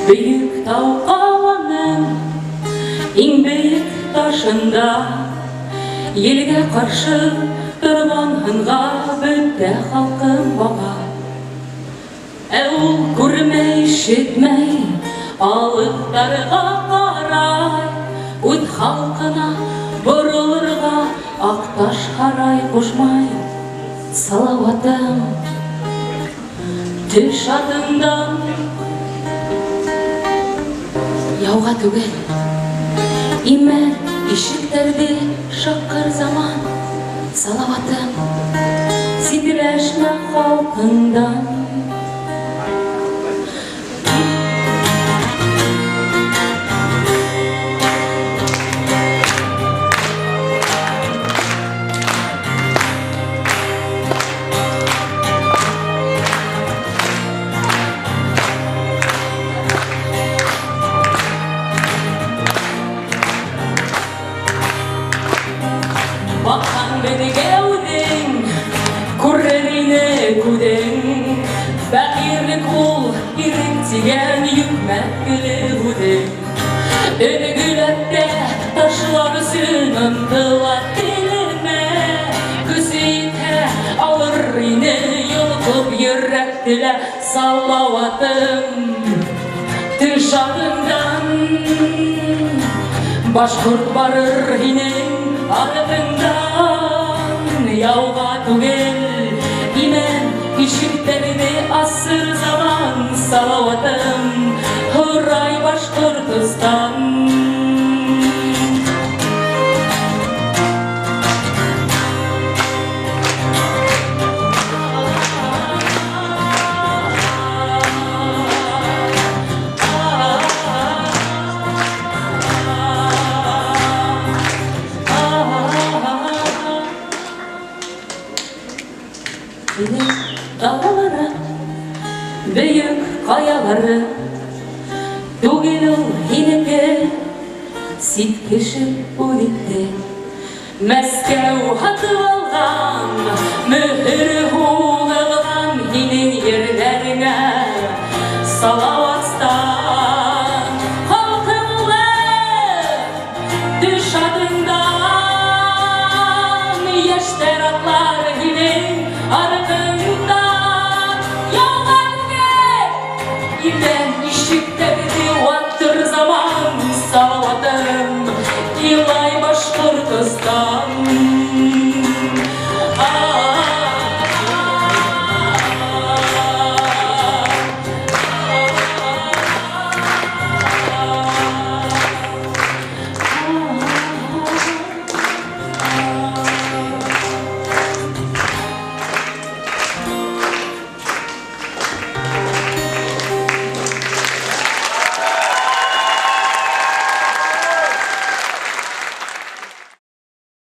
Büyük dağ qalanın ең biik taşında елге қаршы тұрған ханға бітті халқым баға. Ул көрмей, шетмей, алыптарға қарай, өт халқына бұрылырға ақташ қарай қошмай. Салауатым түш атыңдан яуға түгел, имен ишіктерді шаққыр заман. Салауатым сидірешна халқындан. Bakkan beni gevdin, kurrelini kudin. Fakirlik ol, iriktigen yükmekli hudin. Öngülette taşlarsın ındılat dilime. Güzide alır yine yılıkıp yürektile. Salavatım tışadından. Başkurt barır yine ardından. Yauğa tugel imen işitlerini asır zaman. Salavatım hırray Başkurtistan. Dağları, büyük kayaları, түгел ул һинеке, ситкешеп үтте. Мәскәү һатып алган, мөһер һугылган һинең ерләреңә.